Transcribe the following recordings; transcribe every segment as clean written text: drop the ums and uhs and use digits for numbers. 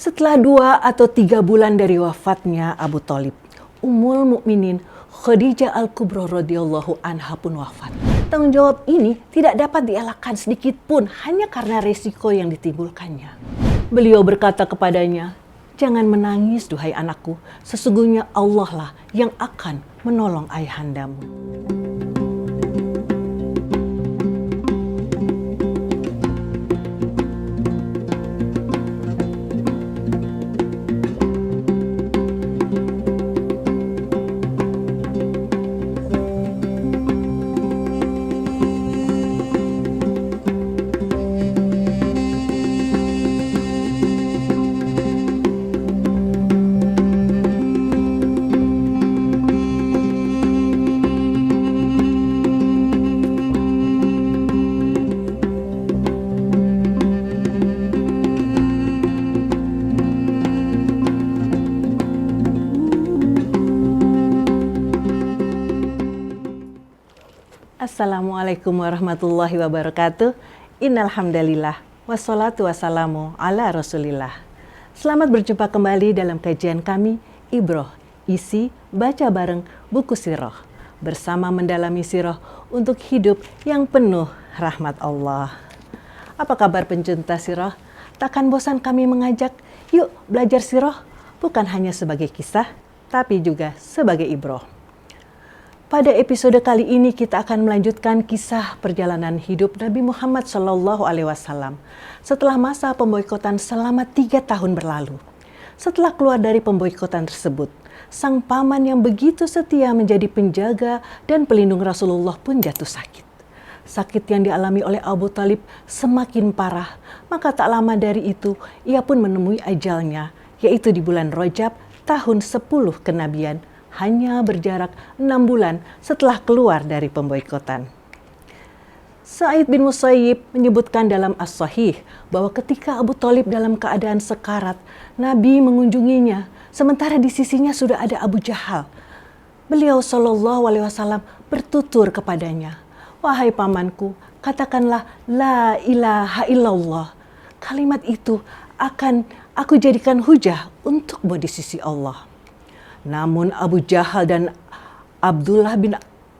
Setelah 2 atau 3 bulan dari wafatnya Abu Thalib, Ummul Mukminin Khadijah Al-Kubra radhiyallahu anha pun wafat. Tanggung jawab ini tidak dapat dielakkan sedikit pun hanya karena resiko yang ditimbulkannya. Beliau berkata kepadanya, "Jangan menangis duhai anakku, sesungguhnya Allah lah yang akan menolong ayahandamu." Assalamualaikum warahmatullahi wabarakatuh. Innalhamdalillah wassalatu wassalamu ala rasulillah. Selamat berjumpa kembali dalam kajian kami Ibroh, isi baca bareng buku sirah, bersama mendalami sirah untuk hidup yang penuh rahmat Allah. Apa kabar pencinta sirah? Takkan bosan kami mengajak, yuk belajar sirah, bukan hanya sebagai kisah, tapi juga sebagai ibroh. Pada episode kali ini kita akan melanjutkan kisah perjalanan hidup Nabi Muhammad SAW setelah masa pemboikotan selama 3 tahun berlalu. Setelah keluar dari pemboikotan tersebut, sang paman yang begitu setia menjadi penjaga dan pelindung Rasulullah pun jatuh sakit. Sakit yang dialami oleh Abu Thalib semakin parah, maka tak lama dari itu ia pun menemui ajalnya, yaitu di bulan Rajab tahun 10 kenabian, hanya berjarak 6 bulan setelah keluar dari pemboikotan. Sa'id bin Musayyib menyebutkan dalam As-Sahih bahwa ketika Abu Thalib dalam keadaan sekarat, Nabi mengunjunginya, sementara di sisinya sudah ada Abu Jahal. Beliau SAW bertutur kepadanya, "Wahai pamanku, katakanlah la ilaha illallah. Kalimat itu akan aku jadikan hujah untukmu di sisi Allah." Namun Abu Jahal dan Abdullah bin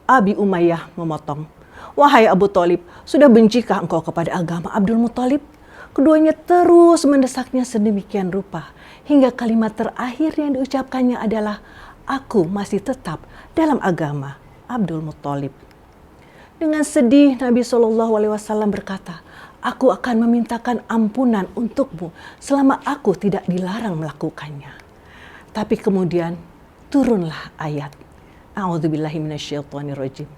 Abi Umayyah memotong, "Wahai Abu Thalib, sudah bencikah engkau kepada agama Abdul Muthalib?" Keduanya terus mendesaknya sedemikian rupa, hingga kalimat terakhir yang diucapkannya adalah, "Aku masih tetap dalam agama Abdul Muthalib." Dengan sedih Nabi SAW berkata, "Aku akan memintakan ampunan untukmu selama aku tidak dilarang melakukannya." Tapi kemudian turunlah ayat, A'udzubillahi minasyaitonirrajim.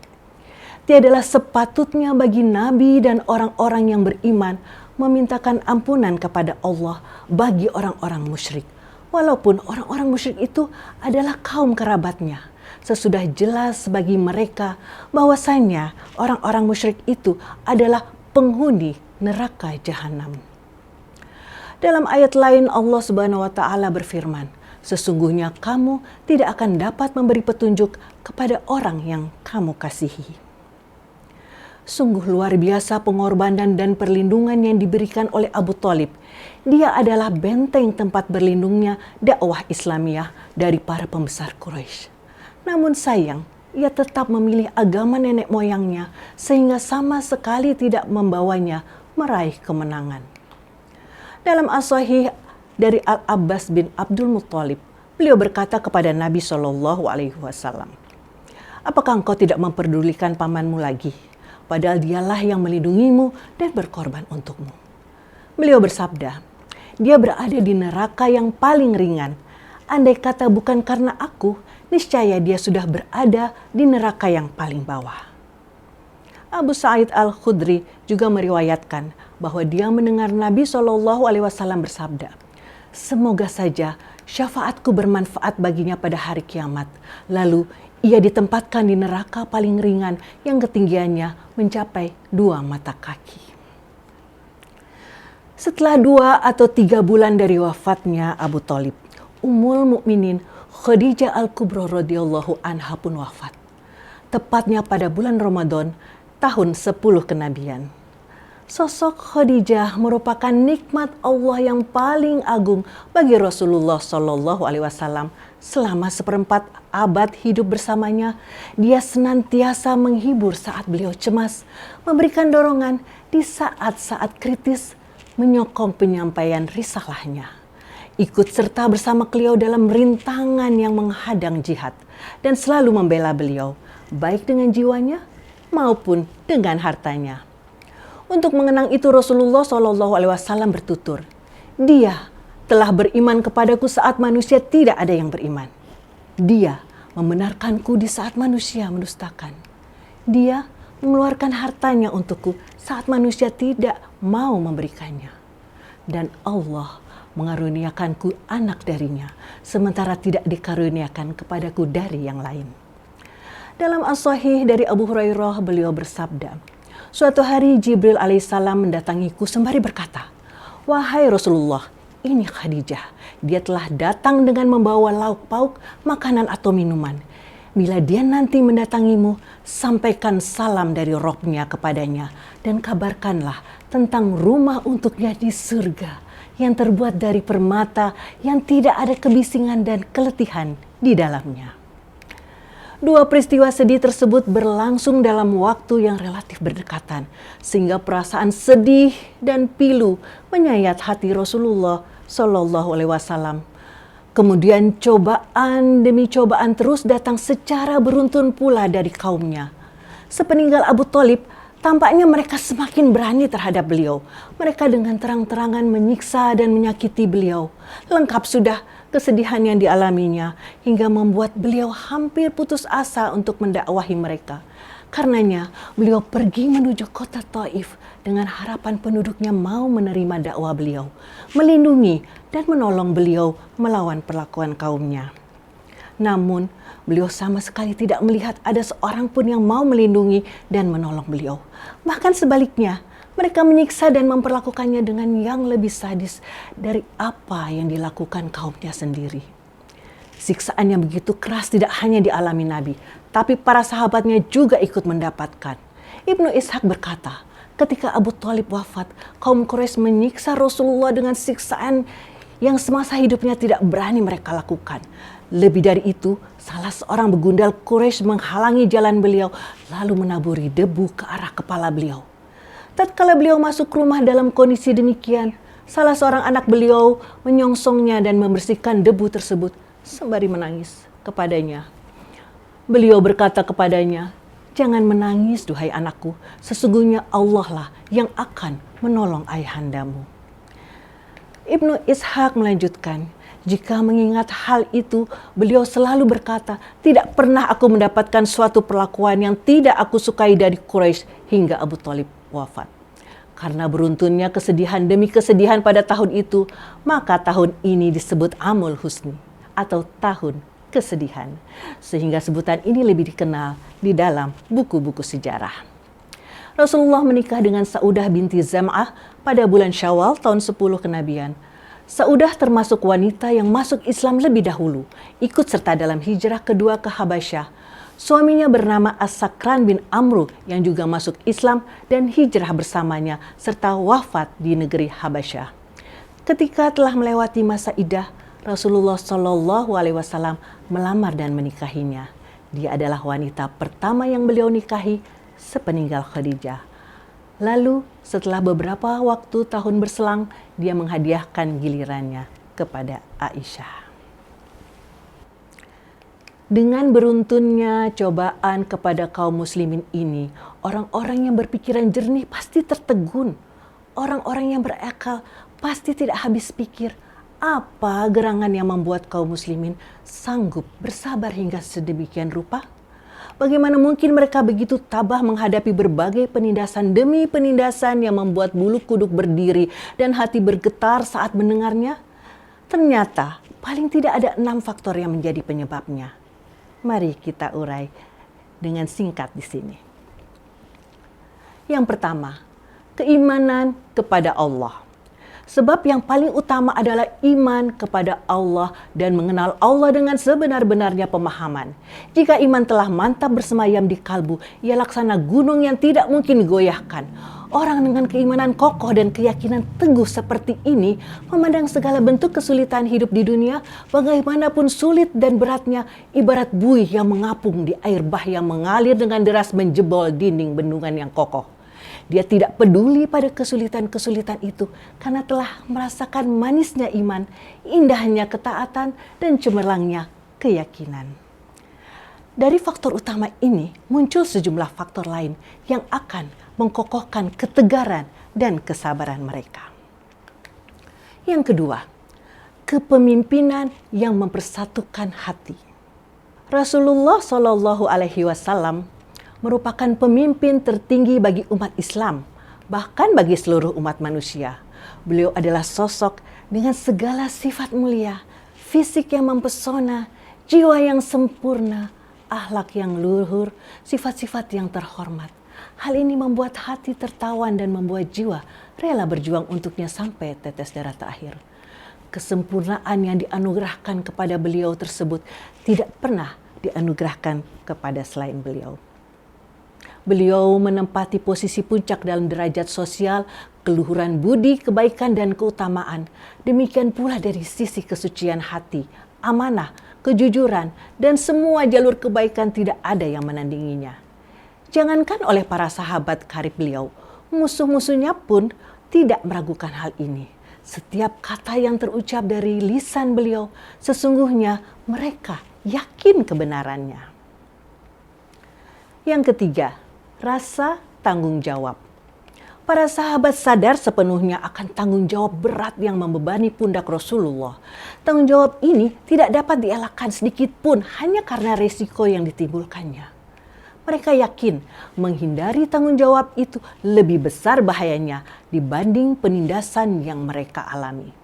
Tiadalah sepatutnya bagi Nabi dan orang-orang yang beriman memintakan ampunan kepada Allah bagi orang-orang musyrik, walaupun orang-orang musyrik itu adalah kaum kerabatnya. Sesudah jelas bagi mereka bahwasannya orang-orang musyrik itu adalah penghuni neraka jahanam. Dalam ayat lain Allah Subhanahu wa taala berfirman, "Sesungguhnya kamu tidak akan dapat memberi petunjuk kepada orang yang kamu kasihi." Sungguh luar biasa pengorbanan dan perlindungan yang diberikan oleh Abu Thalib. Dia adalah benteng tempat berlindungnya dakwah Islamiyah dari para pembesar Quraisy. Namun sayang, ia tetap memilih agama nenek moyangnya sehingga sama sekali tidak membawanya meraih kemenangan. Dalam As-Sahih dari Al-Abbas bin Abdul Muthalib, beliau berkata kepada Nabi SAW, "Apakah engkau tidak memperdulikan pamanmu lagi? Padahal dialah yang melindungimu dan berkorban untukmu." Beliau bersabda, "Dia berada di neraka yang paling ringan. Andai kata bukan karena aku, niscaya dia sudah berada di neraka yang paling bawah." Abu Sa'id Al-Khudri juga meriwayatkan bahwa dia mendengar Nabi SAW bersabda, "Semoga saja syafaatku bermanfaat baginya pada hari kiamat. Lalu ia ditempatkan di neraka paling ringan yang ketinggiannya mencapai 2 mata kaki." Setelah 2 atau 3 bulan dari wafatnya Abu Thalib, Ummul Mukminin Khadijah Al-Kubra radhiyallahu anha pun wafat. Tepatnya pada bulan Ramadan tahun 10 kenabian. Sosok Khadijah merupakan nikmat Allah yang paling agung bagi Rasulullah Shallallahu Alaihi Wasallam. Selama seperempat abad hidup bersamanya, dia senantiasa menghibur saat beliau cemas, memberikan dorongan di saat-saat kritis, menyokong penyampaian risalahnya, ikut serta bersama beliau dalam rintangan yang menghadang jihad, dan selalu membela beliau, baik dengan jiwanya maupun dengan hartanya. Untuk mengenang itu Rasulullah Shallallahu Alaihi Wasallam bertutur, "Dia telah beriman kepadaku saat manusia tidak ada yang beriman. Dia membenarkanku di saat manusia mendustakan. Dia mengeluarkan hartanya untukku saat manusia tidak mau memberikannya. Dan Allah mengaruniakanku anak darinya, sementara tidak dikaruniakan kepadaku dari yang lain." Dalam As-Sahih dari Abu Hurairah, beliau bersabda, "Suatu hari Jibril alaihissalam mendatangiku sembari berkata, 'Wahai Rasulullah, ini Khadijah. Dia telah datang dengan membawa lauk pauk, makanan atau minuman. Bila dia nanti mendatangimu, sampaikan salam dari Robnya kepadanya dan kabarkanlah tentang rumah untuknya di surga yang terbuat dari permata yang tidak ada kebisingan dan keletihan di dalamnya.'" Dua peristiwa sedih tersebut berlangsung dalam waktu yang relatif berdekatan, sehingga perasaan sedih dan pilu menyayat hati Rasulullah Shallallahu Alaihi Wasallam. Kemudian cobaan demi cobaan terus datang secara beruntun pula dari kaumnya. Sepeninggal Abu Thalib, tampaknya mereka semakin berani terhadap beliau. Mereka dengan terang-terangan menyiksa dan menyakiti beliau. Lengkap sudah kesedihan yang dialaminya hingga membuat beliau hampir putus asa untuk mendakwahi mereka. Karenanya beliau pergi menuju kota Taif dengan harapan penduduknya mau menerima dakwah beliau, melindungi dan menolong beliau melawan perlakuan kaumnya. Namun beliau sama sekali tidak melihat ada seorang pun yang mau melindungi dan menolong beliau. Bahkan sebaliknya, mereka menyiksa dan memperlakukannya dengan yang lebih sadis dari apa yang dilakukan kaumnya sendiri. Siksaan yang begitu keras tidak hanya dialami Nabi, tapi para sahabatnya juga ikut mendapatkan. Ibnu Ishaq berkata, ketika Abu Thalib wafat, kaum Quraisy menyiksa Rasulullah dengan siksaan yang semasa hidupnya tidak berani mereka lakukan. Lebih dari itu, salah seorang begundal Quraisy menghalangi jalan beliau, lalu menaburi debu ke arah kepala beliau. Tatkala beliau masuk rumah dalam kondisi demikian, salah seorang anak beliau menyongsongnya dan membersihkan debu tersebut sembari menangis kepadanya. Beliau berkata kepadanya, "Jangan menangis, duhai anakku, sesungguhnya Allah lah yang akan menolong ayahandamu." Ibnu Ishaq melanjutkan, jika mengingat hal itu, beliau selalu berkata, "Tidak pernah aku mendapatkan suatu perlakuan yang tidak aku sukai dari Quraisy hingga Abu Thalib wafat." Karena beruntunnya kesedihan demi kesedihan pada tahun itu, maka tahun ini disebut Amul Husni atau tahun kesedihan. Sehingga sebutan ini lebih dikenal di dalam buku-buku sejarah. Rasulullah menikah dengan Saudah binti Zam'ah pada bulan Syawal tahun 10 kenabian. Saudah termasuk wanita yang masuk Islam lebih dahulu, ikut serta dalam hijrah kedua ke Habasyah. Suaminya bernama As-Sakran bin Amru yang juga masuk Islam dan hijrah bersamanya serta wafat di negeri Habasyah. Ketika telah melewati masa iddah, Rasulullah Shallallahu Alaihi Wasallam melamar dan menikahinya. Dia adalah wanita pertama yang beliau nikahi sepeninggal Khadijah. Lalu setelah beberapa waktu tahun berselang, dia menghadiahkan gilirannya kepada Aisyah. Dengan beruntunnya cobaan kepada kaum muslimin ini, orang-orang yang berpikiran jernih pasti tertegun. Orang-orang yang berakal pasti tidak habis pikir, apa gerangan yang membuat kaum muslimin sanggup bersabar hingga sedemikian rupa? Bagaimana mungkin mereka begitu tabah menghadapi berbagai penindasan demi penindasan yang membuat bulu kuduk berdiri dan hati bergetar saat mendengarnya? Ternyata paling tidak ada 6 faktor yang menjadi penyebabnya. Mari kita urai dengan singkat di sini. Yang pertama, keimanan kepada Allah. Sebab yang paling utama adalah iman kepada Allah dan mengenal Allah dengan sebenar-benarnya pemahaman. Jika iman telah mantap bersemayam di kalbu, ia laksana gunung yang tidak mungkin digoyahkan. Orang dengan keimanan kokoh dan keyakinan teguh seperti ini memandang segala bentuk kesulitan hidup di dunia, bagaimanapun sulit dan beratnya, ibarat buih yang mengapung di air bah yang mengalir dengan deras menjebol dinding bendungan yang kokoh. Dia tidak peduli pada kesulitan-kesulitan itu karena telah merasakan manisnya iman, indahnya ketaatan, dan cemerlangnya keyakinan. Dari faktor utama ini muncul sejumlah faktor lain yang akan mengkokohkan ketegaran dan kesabaran mereka. Yang kedua, kepemimpinan yang mempersatukan hati. Rasulullah Shallallahu Alaihi Wasallam merupakan pemimpin tertinggi bagi umat Islam, bahkan bagi seluruh umat manusia. Beliau adalah sosok dengan segala sifat mulia, fisik yang mempesona, jiwa yang sempurna, akhlak yang luhur, sifat-sifat yang terhormat. Hal ini membuat hati tertawan dan membuat jiwa rela berjuang untuknya sampai tetes darah terakhir. Kesempurnaan yang dianugerahkan kepada beliau tersebut tidak pernah dianugerahkan kepada selain beliau. Beliau menempati posisi puncak dalam derajat sosial, keluhuran budi, kebaikan, dan keutamaan. Demikian pula dari sisi kesucian hati, amanah, kejujuran, dan semua jalur kebaikan tidak ada yang menandinginya. Jangankan oleh para sahabat karib beliau, musuh-musuhnya pun tidak meragukan hal ini. Setiap kata yang terucap dari lisan beliau, sesungguhnya mereka yakin kebenarannya. Yang ketiga, rasa tanggung jawab. Para sahabat sadar sepenuhnya akan tanggung jawab berat yang membebani pundak Rasulullah. Tanggung jawab ini tidak dapat dielakkan sedikit pun hanya karena resiko yang ditimbulkannya. Mereka yakin menghindari tanggung jawab itu lebih besar bahayanya dibanding penindasan yang mereka alami.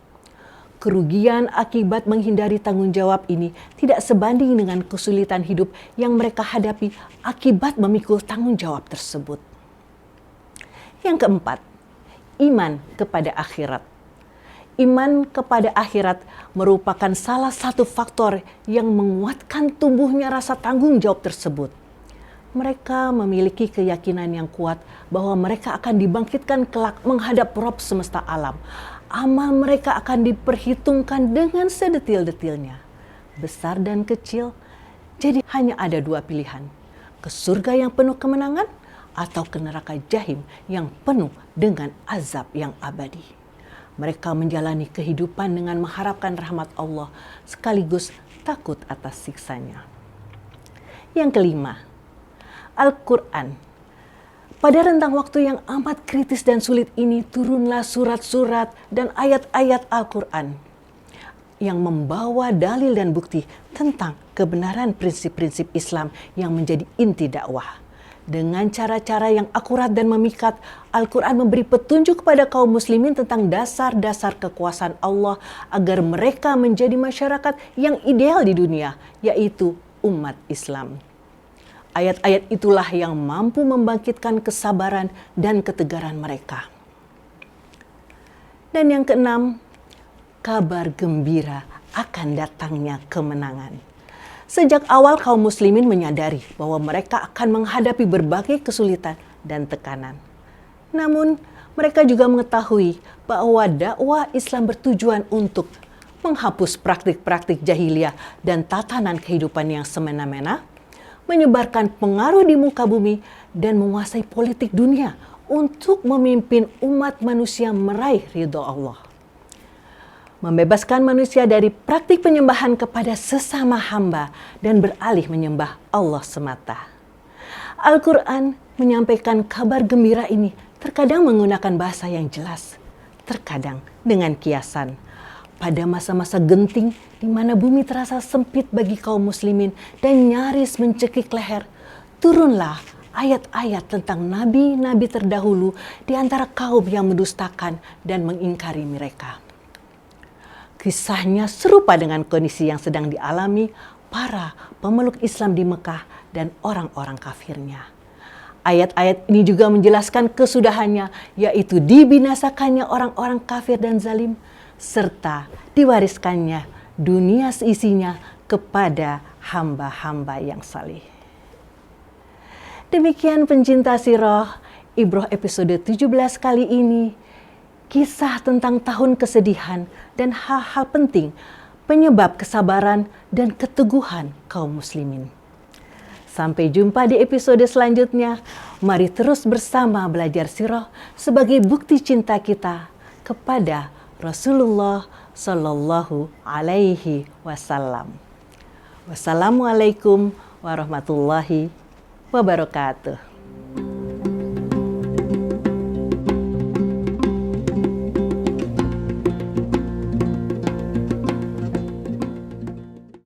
Kerugian akibat menghindari tanggung jawab ini tidak sebanding dengan kesulitan hidup yang mereka hadapi akibat memikul tanggung jawab tersebut. Yang keempat, iman kepada akhirat. Iman kepada akhirat merupakan salah satu faktor yang menguatkan tumbuhnya rasa tanggung jawab tersebut. Mereka memiliki keyakinan yang kuat bahwa mereka akan dibangkitkan kelak menghadap Rabb semesta alam. Amal mereka akan diperhitungkan dengan sedetil-detilnya, besar dan kecil. Jadi hanya ada dua pilihan, ke surga yang penuh kemenangan atau ke neraka jahim yang penuh dengan azab yang abadi. Mereka menjalani kehidupan dengan mengharapkan rahmat Allah sekaligus takut atas siksanya. Yang kelima, Al-Quran. Pada rentang waktu yang amat kritis dan sulit ini turunlah surat-surat dan ayat-ayat Al-Quran yang membawa dalil dan bukti tentang kebenaran prinsip-prinsip Islam yang menjadi inti dakwah. Dengan cara-cara yang akurat dan memikat, Al-Quran memberi petunjuk kepada kaum muslimin tentang dasar-dasar kekuasaan Allah agar mereka menjadi masyarakat yang ideal di dunia, yaitu umat Islam. Ayat-ayat itulah yang mampu membangkitkan kesabaran dan ketegaran mereka. Dan yang keenam, kabar gembira akan datangnya kemenangan. Sejak awal kaum muslimin menyadari bahwa mereka akan menghadapi berbagai kesulitan dan tekanan. Namun mereka juga mengetahui bahwa dakwah Islam bertujuan untuk menghapus praktik-praktik jahiliyah dan tatanan kehidupan yang semena-mena, menyebarkan pengaruh di muka bumi, dan menguasai politik dunia untuk memimpin umat manusia meraih ridho Allah. Membebaskan manusia dari praktik penyembahan kepada sesama hamba dan beralih menyembah Allah semata. Al-Quran menyampaikan kabar gembira ini terkadang menggunakan bahasa yang jelas, terkadang dengan kiasan. Pada masa-masa genting di mana bumi terasa sempit bagi kaum muslimin dan nyaris mencekik leher, turunlah ayat-ayat tentang nabi-nabi terdahulu di antara kaum yang mendustakan dan mengingkari mereka. Kisahnya serupa dengan kondisi yang sedang dialami para pemeluk Islam di Mekah dan orang-orang kafirnya. Ayat-ayat ini juga menjelaskan kesudahannya, yaitu dibinasakannya orang-orang kafir dan zalim, serta diwariskannya dunia seisinya kepada hamba-hamba yang saleh. Demikian pencinta sirah, Ibroh episode 17 kali ini, kisah tentang tahun kesedihan dan hal-hal penting penyebab kesabaran dan keteguhan kaum muslimin. Sampai jumpa di episode selanjutnya. Mari terus bersama belajar sirah sebagai bukti cinta kita kepada Rasulullah Sallallahu Alaihi Wasallam. Wassalamualaikum warahmatullahi wabarakatuh.